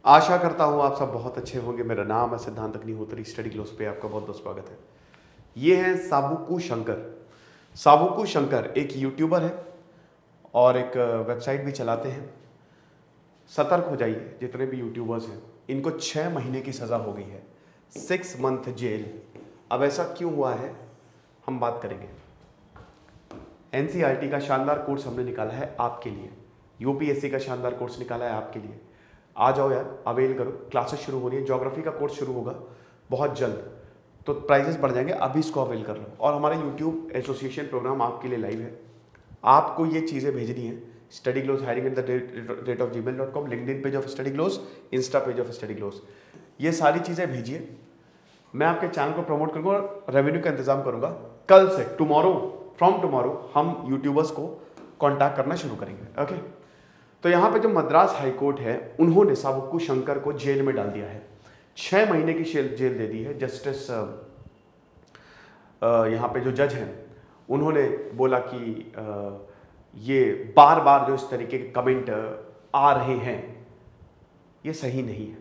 आशा करता हूँ आप सब बहुत अच्छे होंगे। मेरा नाम है सिद्धांत अग्निहोत्री। स्टडी ग्लोस पे आपका बहुत बहुत स्वागत है। ये हैं साबुकू शंकर। साबुकू शंकर एक यूट्यूबर है और एक वेबसाइट भी चलाते हैं। सतर्क हो जाइए जितने भी यूट्यूबर्स हैं, इनको 6 महीने की सज़ा हो गई है, 6 मंथ जेल। अब ऐसा क्यों हुआ है हम बात करेंगे। NCERT का शानदार कोर्स हमने निकाला है आपके लिए, UPSC का शानदार कोर्स निकाला है आपके लिए। आ जाओ यार, अवेल करो। क्लासेस शुरू हो रही है, ज्योग्राफी का कोर्स शुरू होगा बहुत जल्द, तो प्राइजेस बढ़ जाएंगे, अभी इसको अवेल कर लो। और हमारा यूट्यूब एसोसिएशन प्रोग्राम आपके लिए लाइव है। आपको ये चीज़ें भेजनी है। Study gloss hiring@gmail.com, LinkedIn page of study gloss, insta page of study gloss, ये सारी चीज़ें भेजिए। मैं आपके चैनल को प्रमोट करूँगा और रेवेन्यू का इंतजाम करूँगा। कल से फ्रॉम टुमारो हम यूट्यूबर्स को कॉन्टैक्ट करना शुरू करेंगे। ओके, तो यहाँ पे जो मद्रास हाईकोर्ट है, उन्होंने साबुकू शंकर को जेल में डाल दिया है। 6 महीने की जेल दे दी है। जस्टिस यहाँ पे जो जज हैं, उन्होंने बोला कि ये बार बार जो इस तरीके के कमेंट आ रहे हैं, ये सही नहीं है।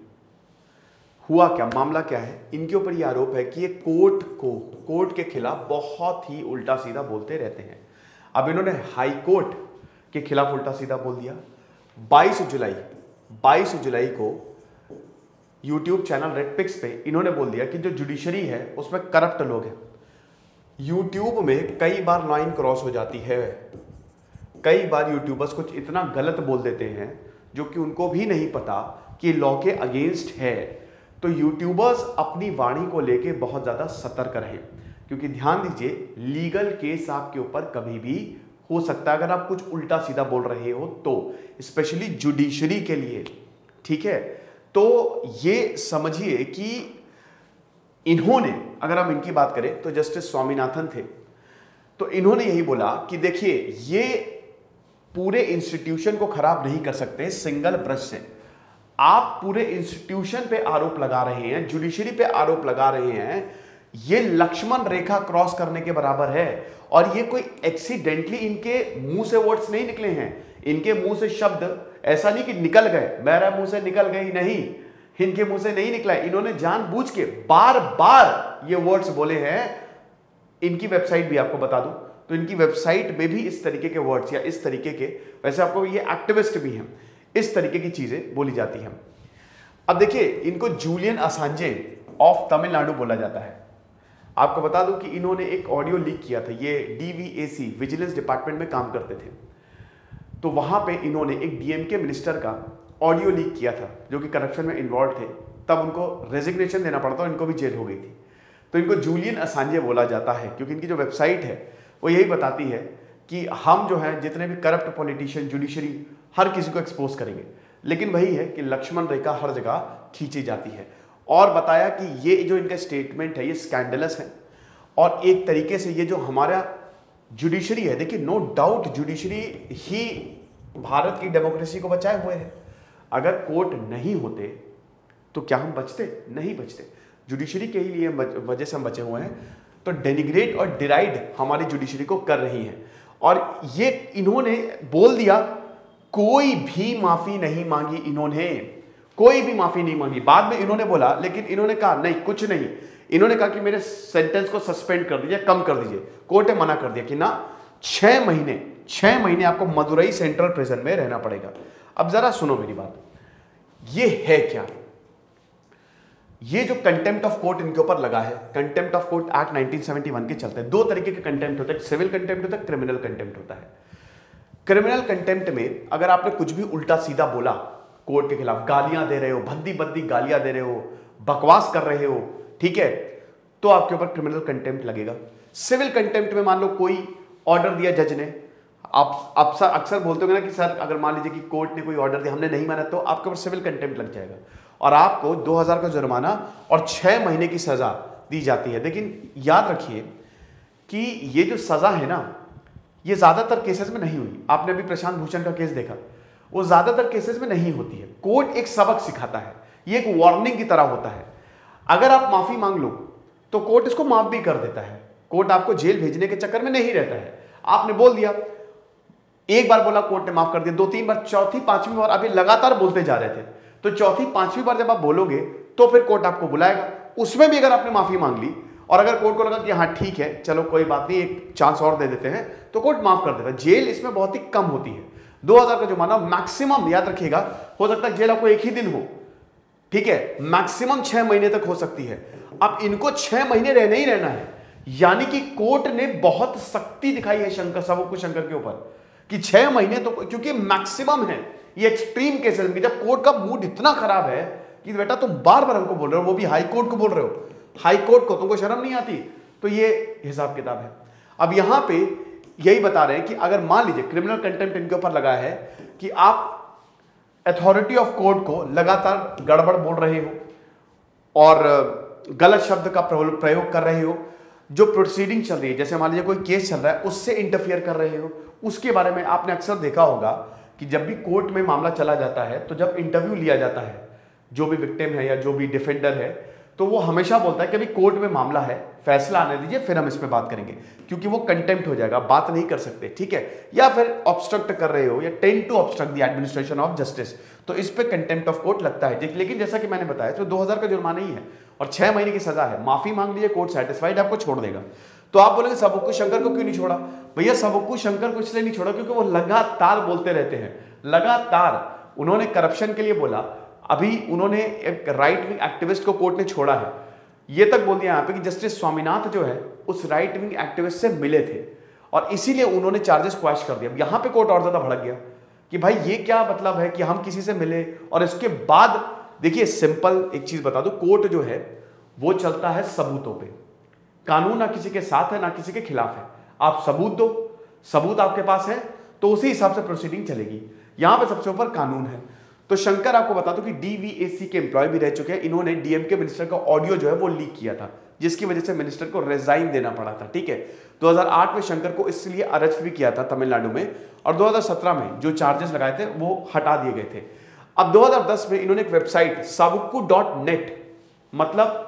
हुआ क्या, मामला क्या है, इनके ऊपर ये आरोप है कि ये कोर्ट के खिलाफ बहुत ही उल्टा सीधा बोलते रहते हैं। अब इन्होंने हाई कोर्ट के खिलाफ उल्टा सीधा बोल दिया। 22 जुलाई को यूट्यूब चैनल रेड पिक्स पे इन्होंने बोल दिया कि जो जुडिशरी है उसमें करप्ट लोग हैं। यूट्यूब में कई बार लाइन क्रॉस हो जाती है, कई बार यूट्यूबर्स कुछ इतना गलत बोल देते हैं जो कि उनको भी नहीं पता कि लॉ के अगेंस्ट है। तो यूट्यूबर्स अपनी वाणी को लेके बहुत ज्यादा सतर्क रहें, क्योंकि ध्यान दीजिए, लीगल केस आपके ऊपर कभी भी हो सकता है अगर आप कुछ उल्टा सीधा बोल रहे हो तो, स्पेशली जुडिशरी के लिए। ठीक है, तो ये समझिए कि इन्होंने, अगर हम इनकी बात करें तो जस्टिस स्वामीनाथन थे, तो इन्होंने यही बोला कि देखिए, ये पूरे इंस्टीट्यूशन को खराब नहीं कर सकते सिंगल ब्रश से। आप पूरे इंस्टीट्यूशन पे आरोप लगा रहे हैं, जुडिशरी पे आरोप लगा रहे हैं, ये लक्ष्मण रेखा क्रॉस करने के बराबर है। और ये कोई एक्सीडेंटली इनके मुंह से वर्ड्स नहीं निकले हैं, इनके मुंह से शब्द ऐसा नहीं कि निकल गए, मेरे मुंह से निकल गए, नहीं, इनके मुंह से नहीं निकला है। इन्होंने जानबूझ के बार बार ये वर्ड्स बोले हैं। इनकी वेबसाइट भी आपको बता दूं तो इनकी वेबसाइट में भी इस तरीके के वर्ड्स या इस तरीके के, वैसे आपको ये एक्टिविस्ट भी हैं, इस तरीके की चीजें बोली जाती हैं। अब देखिए, इनको जूलियन असांजे ऑफ तमिलनाडु बोला जाता है। आपको बता दूं कि इन्होंने एक ऑडियो लीक किया था। ये DVAC विजिलेंस डिपार्टमेंट में काम करते थे, तो वहां पे इन्होंने एक DMK मिनिस्टर का ऑडियो लीक किया था जो कि करप्शन में इन्वॉल्व थे। तब उनको रेजिग्नेशन देना पड़ा था और इनको भी जेल हो गई थी। तो इनको जूलियन असांजे बोला जाता है, क्योंकि इनकी जो वेबसाइट है वो यही बताती है कि हम जो है जितने भी करप्ट पॉलिटिशियन, जुडिशरी, हर किसी को एक्सपोज करेंगे। लेकिन वही है कि लक्ष्मण रेखा हर जगह खींची जाती है। और बताया कि ये जो इनका स्टेटमेंट है ये स्कैंडलस है, और एक तरीके से ये जो हमारा जुडिशरी है, देखिए नो डाउट जुडिशरी ही भारत की डेमोक्रेसी को बचाए हुए है। अगर कोर्ट नहीं होते तो क्या हम बचते? नहीं बचते। जुडिशरी के ही लिए वजह से हम बचे हुए हैं। तो डेनिग्रेट और डिराइड हमारी जुडिशरी को कर रही है। और ये इन्होंने बोल दिया, कोई भी माफी नहीं मांगी, इन्होंने कोई भी माफी नहीं मांगी। बाद में इन्होंने बोला, लेकिन इन्होंने कहा नहीं, कुछ नहीं। इन्होंने कहा कि मेरे सेंटेंस को सस्पेंड कर दीजिए, कम कर दीजिए। कोर्ट ने मना कर दिया कि ना, 6 महीने आपको मदुरई सेंट्रल प्रिजन में रहना पड़ेगा। अब जरा सुनो मेरी बात, ये है क्या? ये जो कंटेम्प्ट ऑफ कोर्ट इनके ऊपर लगा है, कंटेम्प्ट ऑफ कोर्ट एक्ट 1971 के चलते 2 तरीके के कंटेम्प्ट होते हैं, सिविल कंटेम्प्ट होता है, क्रिमिनल कंटेम्प्ट होता है। क्रिमिनल कंटेम्प्ट में अगर आपने कुछ भी उल्टा सीधा बोला कोर्ट के खिलाफ, गालियां दे रहे हो, भद्दी भद्दी गालियां दे रहे हो, बकवास कर रहे हो, ठीक है, तो आपके ऊपर क्रिमिनल कंटेम्प्ट लगेगा। सिविल कंटेम्प्ट में मान लो कोई ऑर्डर दिया जज ने, आप अक्सर बोलते हो ना कि सर अगर मान लीजिए कि कोर्ट ने कोई ऑर्डर दिया, हमने नहीं माना, तो आपके ऊपर सिविल कंटेम्प्ट लग जाएगा और आपको 2000 का जुर्माना और 6 महीने की सजा दी जाती है। लेकिन याद रखिए कि ये जो सजा है ना, ये ज्यादातर केसेस में नहीं हुई। आपने अभी प्रशांत भूषण का केस देखा, वो ज्यादातर केसेस में नहीं होती है। कोर्ट एक सबक सिखाता है, ये एक वार्निंग की तरह होता है। अगर आप माफी मांग लो तो कोर्ट इसको माफ भी कर देता है। कोर्ट आपको जेल भेजने के चक्कर में नहीं रहता है। आपने बोल दिया, एक बार बोला कोर्ट ने माफ कर दिया, 2-3 बार, चौथी 5वीं बार अभी लगातार बोलते जा रहे थे, तो चौथी पांचवी बार जब आप बोलोगे तो फिर कोर्ट आपको बुलाएगा। उसमें भी अगर आपने माफी मांग ली और अगर कोर्ट को लगा कि हाँ ठीक है चलो कोई बात नहीं, एक चांस और दे देते हैं, तो कोर्ट माफ कर देता है। जेल इसमें बहुत ही कम होती है, 2000 का जुर्माना मैक्सिमम, याद रखिएगा, हो सकता है जेल आपको एक ही दिन हो, ठीक है, मैक्सिमम 6 महीने तक हो सकती है। अब इनको 6 महीने रहना ही रहना है, यानी कि कोर्ट ने बहुत सख्ती दिखाई है शंकर के ऊपर कि 6 महीने तो, क्योंकि मैक्सिमम है, ये एक्सट्रीम केसेस में जब कोर्ट का मूड इतना खराब है कि बेटा तुम बार बार हमको बोल रहे हो, वो भी हाई कोर्ट को बोल रहे हो, हाई कोर्ट को, तुमको शर्म नहीं आती? तो ये हिसाब किताब है। अब यहां पे यही बता रहे हैं कि अगर मान लीजिए क्रिमिनल कंटेम्प्ट इनके ऊपर लगा है कि आप अथॉरिटी ऑफ कोर्ट को लगातार गड़बड़ बोल रहे हो और गलत शब्द का प्रयोग कर रहे हो, जो प्रोसीडिंग चल रही है, जैसे मान लीजिए कोई केस चल रहा है उससे इंटरफियर कर रहे हो, उसके बारे में आपने अक्सर देखा होगा कि जब भी कोर्ट में मामला चला जाता है तो जब इंटरव्यू लिया जाता है, जो भी विक्टिम है या जो भी डिफेंडर है, तो वो हमेशा बोलता है कि अभी कोर्ट में मामला है, फैसला आने दीजिए फिर हम इस पे बात करेंगे, क्योंकि वो कंटेम्प्ट हो जाएगा, बात नहीं कर सकते, ठीक है, या फिर ऑब्स्ट्रक्ट कर रहे हो या tend to obstruct the administration of justice, तो इस पे कंटेम्प्ट ऑफ कोर्ट लगता है। लेकिन जैसा कि मैंने बताया तो 2000 का जुर्माना ही है और 6 महीने की सजा है। माफी मांग लीजिए, कोर्ट सेटिस्फाइड आपको छोड़ देगा। तो आप बोलेंगे सबक्कू शंकर को क्यों नहीं छोड़ा? भैया सबक्कू शंकर को इसलिए नहीं छोड़ा क्योंकि वो लगातार बोलते रहते हैं, लगातार उन्होंने करप्शन के लिए बोला। अभी उन्होंने एक राइट विंग एक्टिविस्ट को कोर्ट ने छोड़ा है, ये तक बोल दिया यहां पे कि जस्टिस स्वामीनाथन जो है उस राइट विंग एक्टिविस्ट से मिले थे और इसीलिए उन्होंने चार्जेस क्वैश कर दिया। यहां पे कोर्ट और ज्यादा भड़क गया कि भाई ये क्या मतलब है कि हम किसी से मिले और इसके बाद देखिए, सिंपल एक चीज बता दो, कोर्ट जो है वो चलता है सबूतों पे, कानून ना किसी के साथ है ना किसी के खिलाफ है। आप सबूत दो, सबूत आपके पास है तो उसी हिसाब से प्रोसीडिंग चलेगी। यहां पे सबसे ऊपर कानून है। तो शंकर आपको बता दो कि डीवीएसी के एम्प्लॉय भी रह चुके हैं, इन्होंने डीएमके मिनिस्टर का ऑडियो जो है वो लीक किया था, जिसकी वजह से मिनिस्टर को रिजाइन देना पड़ा था, ठीक है। 2008 में शंकर को इसलिए अरेस्ट भी किया था तमिलनाडु में और 2017 में जो चार्जेस लगाए थे वो हटा दिए गए थे। अब 2010 में इन्होंने एक वेबसाइट savukku.net, मतलब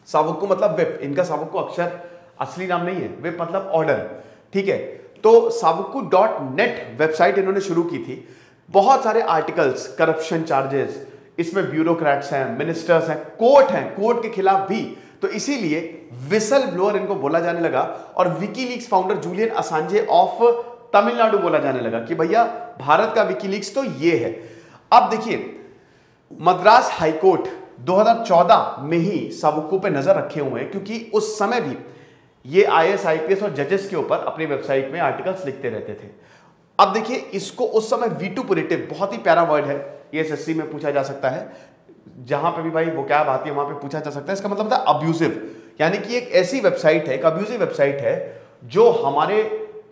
सावुक्कू मतलब विप, इनका सावुक्कू अक्षर असली नाम नहीं है, विप मतलब ऑर्डर, ठीक है। तो savukku.net वेबसाइट इन्होंने शुरू की थी। बहुत सारे आर्टिकल्स, करप्शन चार्जेस, इसमें ब्यूरोक्रेट्स हैं, मिनिस्टर्स हैं, कोर्ट हैं, कोर्ट के खिलाफ भी, तो इसीलिए विसल ब्लोअर इनको बोला जाने लगा और विकीलीक्स फाउंडर जूलियन असांजे ऑफ तमिलनाडु बोला जाने लगा कि भैया भारत का विकीलीक्स तो ये है। अब देखिए, मद्रास हाईकोर्ट 2014 में ही सावुक्कू पे नजर रखे हुए हैं, क्योंकि उस समय भी ये आईएएस आईपीएस और जजेस के ऊपर अपनी वेबसाइट में आर्टिकल्स लिखते रहते थे। अब देखिए, इसको उस समय वीटुपरेटिव, बहुत ही प्यारा वर्ड है, ये एसएससी में पूछा जा सकता है, जहां पे भी भाई वो क्या आती है वहां पे पूछा जा सकता है। इसका मतलब था अब्यूजिव, यानी कि एक ऐसी वेबसाइट है, एक अब्यूजिव वेबसाइट है जो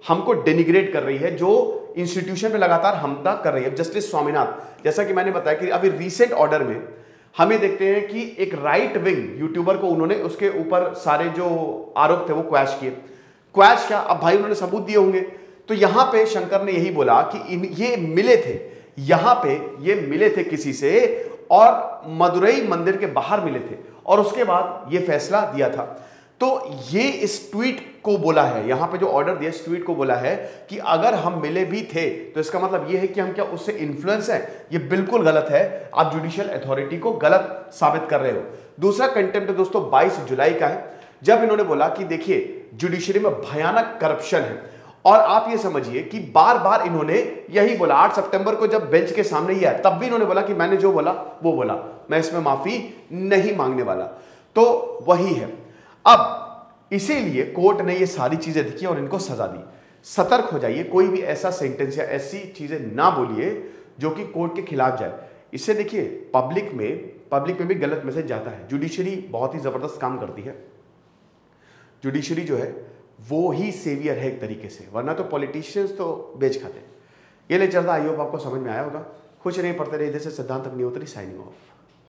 हमको डेनिग्रेट कर रही है, जो इंस्टीट्यूशन पे लगातार हमला कर रही है। जस्टिस स्वामीनाथन, जैसा कि मैंने बताया कि अभी रिसेंट ऑर्डर में हमें देखते हैं कि एक राइट विंग यूट्यूबर को उन्होंने उसके ऊपर सारे जो आरोप थे वो क्वैश किए। क्वैश क्या, अब भाई उन्होंने सबूत दिए होंगे। तो यहां पे शंकर ने यही बोला कि ये मिले थे, यहां पे ये मिले थे किसी से और मदुरई मंदिर के बाहर मिले थे और उसके बाद ये फैसला दिया था। तो ये इस ट्वीट को बोला है, यहां पे जो ऑर्डर दिया इस ट्वीट को बोला है कि अगर हम मिले भी थे तो इसका मतलब ये है कि हम क्या उससे इन्फ्लुएंस है। ये बिल्कुल गलत है, आप जुडिशियल अथॉरिटी को गलत साबित कर रहे हो। दूसरा कंटेम्प्ट दोस्तों 22 जुलाई का है, जब इन्होंने बोला कि देखिए जुडिशरी में भयानक करप्शन है और आप ये समझिए कि बार बार इन्होंने यही बोला। 8 सितंबर को जब बेंच के सामने ही आया तब भी इन्होंने बोला कि मैंने जो बोला वो बोला, मैं इसमें माफी नहीं मांगने वाला। तो वही है। अब इसीलिए कोर्ट ने ये सारी चीजें देखी और इनको सजा दी। सतर्क हो जाइए, कोई भी ऐसा सेंटेंस या ऐसी चीजें ना बोलिए जो कि कोर्ट के खिलाफ जाए। इससे देखिए पब्लिक में भी गलत मैसेज जाता है। जुडिशरी बहुत ही जबरदस्त काम करती है। जुडिशरी जो है वो ही सेवियर है एक तरीके से, वरना तो पॉलिटिशियंस तो बेच खाते हैं। ये लेक्चर था, आई होप आपको समझ में आया होगा। खुश रहिए, पढ़ते रहिए। इधर से सिद्धांत अग्निहोत्री साइनिंग ऑफ।